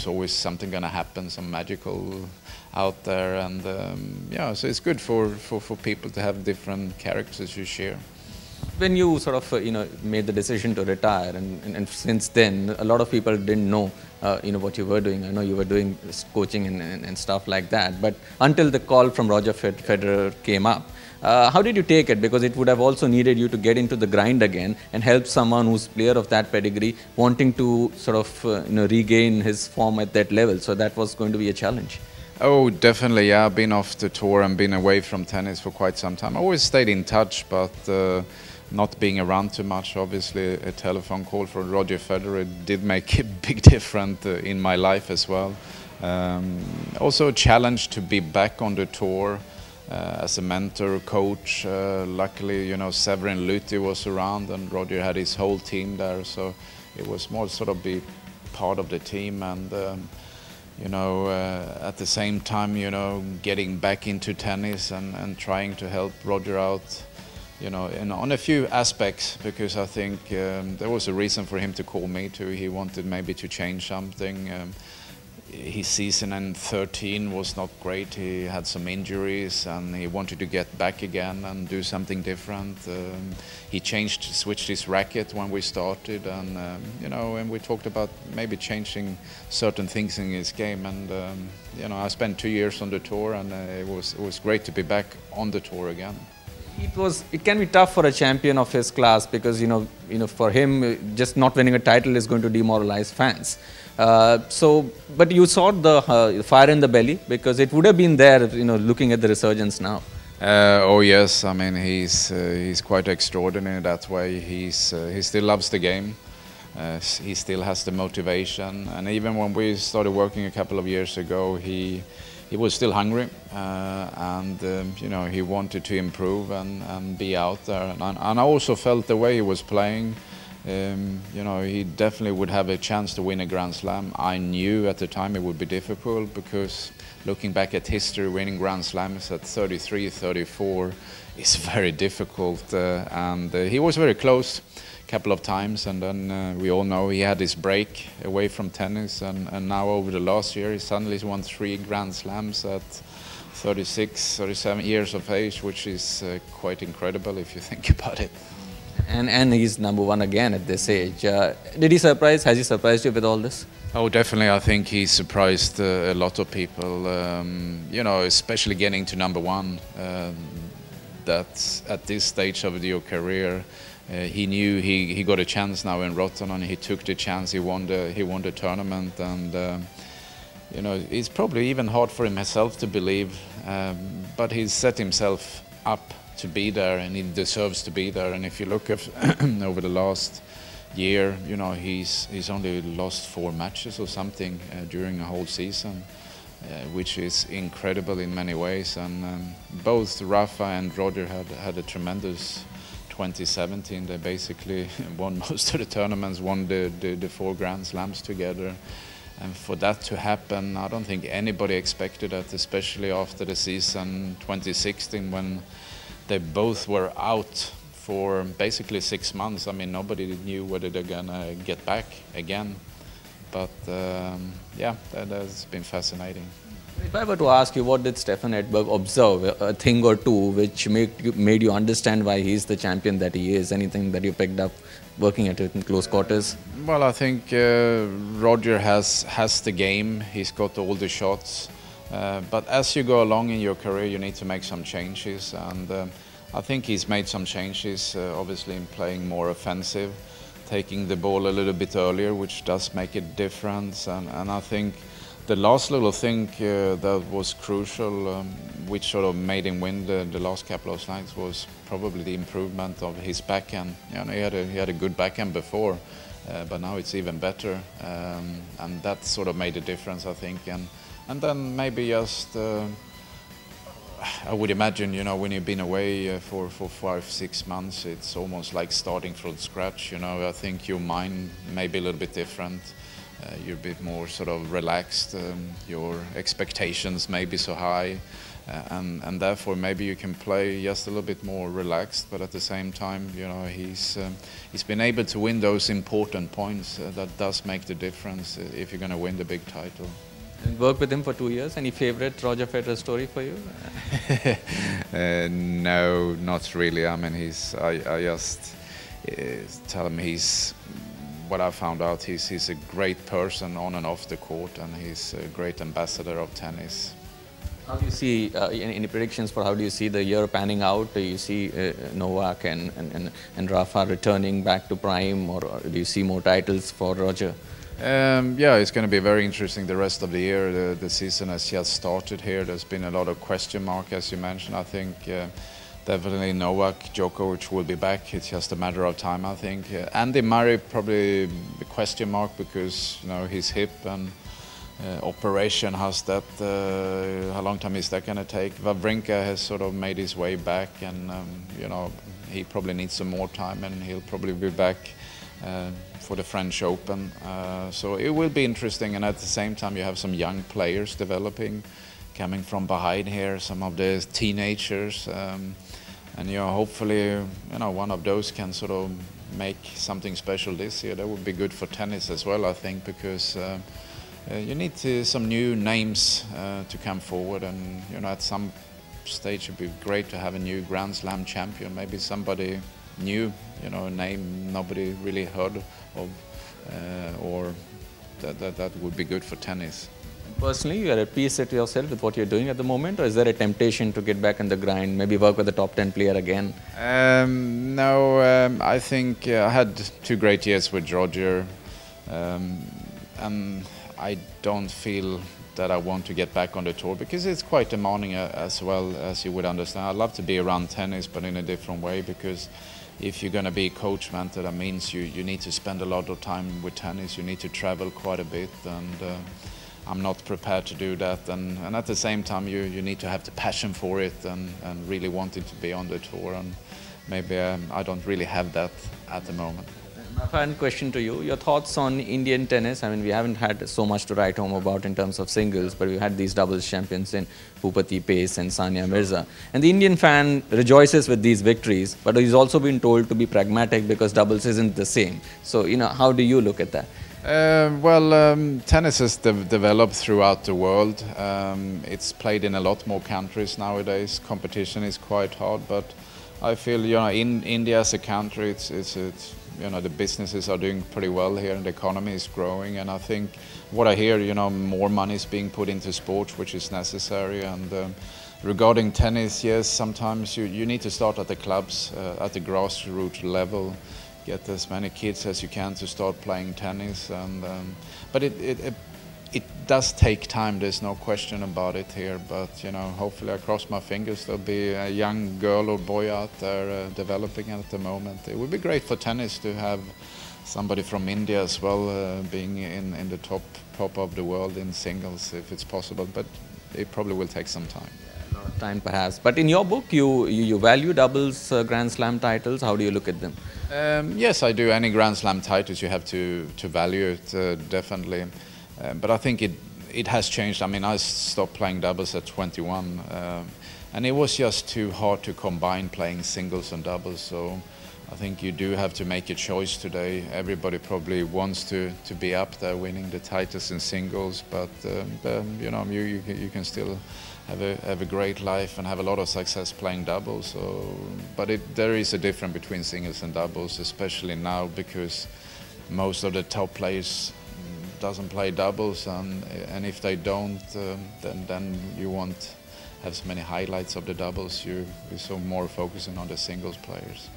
there's always something going to happen, some magical out there, and yeah, so it's good for people to have different characters you share. When you sort of made the decision to retire, and since then a lot of people didn't know what you were doing. I know you were doing coaching and stuff like that, but until the call from Roger Federer came up, how did you take it? Because it would have also needed you to get into the grind again and help someone who's player of that pedigree wanting to sort of regain his form at that level. So that was going to be a challenge. Oh, definitely. Yeah, I've been off the tour and been away from tennis for quite some time. I always stayed in touch, but not being around too much. Obviously, a telephone call from Roger Federer did make a big difference in my life as well. Also a challenge to be back on the tour as a mentor, coach. Luckily, Severin Luthi was around and Roger had his whole team there, so it was more sort of be part of the team and at the same time, getting back into tennis and trying to help Roger out, on a few aspects, because I think there was a reason for him to call me too. He wanted maybe to change something. His season in 2013 was not great. He had some injuries and he wanted to get back again and do something different. He switched his racket when we started, and and we talked about maybe changing certain things in his game. And I spent 2 years on the tour, and it was great to be back on the tour again. It can be tough for a champion of his class, because for him just not winning a title is going to demoralize fans. But you saw the fire in the belly, because it would have been there, looking at the resurgence now. Oh yes, I mean he's quite extraordinary that way. He still loves the game. He still has the motivation, and even when we started working a couple of years ago, he was still hungry, and he wanted to improve and be out there. And I also felt the way he was playing. He definitely would have a chance to win a Grand Slam. I knew at the time it would be difficult, because looking back at history, winning Grand Slams at 33, 34 is very difficult. And he was very close a couple of times, and then we all know he had his break away from tennis, and now over the last year he suddenly won 3 Grand Slams at 36, 37 years of age, which is quite incredible if you think about it. And he's #1 again at this age. Has he surprised you with all this? Oh, definitely. I think he surprised a lot of people, especially getting to #1. That at this stage of your career, he knew he got a chance now in Rotterdam, and he took the chance. He won the tournament, and it's probably even hard for himself to believe, but he's set himself up to be there, and he deserves to be there. And if you look at over the last year, he's only lost 4 matches or something during a whole season, which is incredible in many ways. And both Rafa and Roger had a tremendous 2017. They basically won most of the tournaments, won the 4 Grand Slams together. And for that to happen, I don't think anybody expected that, especially after the season 2016, when they both were out for basically 6 months. I mean, nobody knew whether they're gonna get back again. But yeah, that has been fascinating. If I were to ask you, what did Stefan Edberg observe, a thing or two, which made you understand why he's the champion that he is? Anything that you picked up working at it in close quarters? Well, I think Roger has the game. He's got all the shots. But as you go along in your career, you need to make some changes, and I think he's made some changes, obviously in playing more offensive, taking the ball a little bit earlier, which does make a difference. And I think the last little thing that was crucial, which sort of made him win the last couple of nights, was probably the improvement of his backhand. He had a good backhand before, but now it's even better, and that sort of made a difference, I think. And then maybe just, I would imagine, when you've been away for 5, 6 months, it's almost like starting from scratch. I think your mind may be a little bit different. You're a bit more sort of relaxed. Your expectations may be so high. and therefore maybe you can play just a little bit more relaxed, but at the same time, you know, he's been able to win those important points that does make the difference if you're going to win the big title. And work with him for 2 years. Any favorite Roger Federer story for you? No, not really. I mean, I just tell him what I found out, he's a great person on and off the court, and he's a great ambassador of tennis. How do you see, any predictions for how do you see the year panning out? Do you see Novak and Rafa returning back to prime, or do you see more titles for Roger? Yeah, it's going to be very interesting the rest of the year. The season has just started here. There's been a lot of question mark, as you mentioned. I think definitely Novak Djokovic will be back. It's just a matter of time, I think. Andy Murray probably a question mark because, you know, his hip and operation, how's that? How long time is that going to take? Wawrinka has sort of made his way back, and you know, he probably needs some more time, and he'll probably be back for the French Open. So it will be interesting, and at the same time you have some young players developing, coming from behind here, some of the teenagers, and you know, hopefully, you know, one of those can sort of make something special this year. That would be good for tennis as well, I think, because you need some new names to come forward, and you know, at some stage it'd be great to have a new Grand Slam champion, maybe somebody new, you know, a name nobody really heard of, or that would be good for tennis. Personally, you are at peace with yourself with what you're doing at the moment, or is there a temptation to get back in the grind, maybe work with a top 10 player again? No, I think I had 2 great years with Roger, and I don't feel that I want to get back on the tour because it's quite demanding as well, as you would understand. I love to be around tennis, but in a different way, because if you're going to be coach mentor, that means you need to spend a lot of time with tennis. You need to travel quite a bit, and I'm not prepared to do that. And at the same time, you need to have the passion for it and really wanting to be on the tour. And maybe I don't really have that at the moment. My final question to you, your thoughts on Indian tennis. I mean, we haven't had so much to write home about in terms of singles, but we've had these doubles champions in Bhupati Pace and Sania Mirza. And the Indian fan rejoices with these victories, but he's also been told to be pragmatic because doubles isn't the same. So, you know, how do you look at that? Tennis has developed throughout the world. It's played in a lot more countries nowadays. Competition is quite hard, but I feel, you know, in India as a country, it's you know, the businesses are doing pretty well here, and the economy is growing. And I think what I hear, you know, more money is being put into sports, which is necessary. And regarding tennis, yes, sometimes you need to start at the clubs, at the grassroots level, get as many kids as you can to start playing tennis. And but it does take time. There's no question about it here. But you know, hopefully, I cross my fingers, there'll be a young girl or boy out there developing at the moment. It would be great for tennis to have somebody from India as well, being in the top of the world in singles, if it's possible. But it probably will take some time. A lot of time, perhaps. But in your book, you value doubles Grand Slam titles. How do you look at them? Yes, I do. Any Grand Slam titles, you have to value it, definitely. But I think it has changed. I mean, I stopped playing doubles at 21, and it was just too hard to combine playing singles and doubles. So I think you do have to make a choice today. Everybody probably wants to be up there winning the titles in singles, but you know, you can still have a great life and have a lot of success playing doubles. So, but there is a difference between singles and doubles, especially now, because most of the top players doesn't play doubles, and if they don't, then you won't have so many highlights of the doubles. You're so more focusing on the singles players.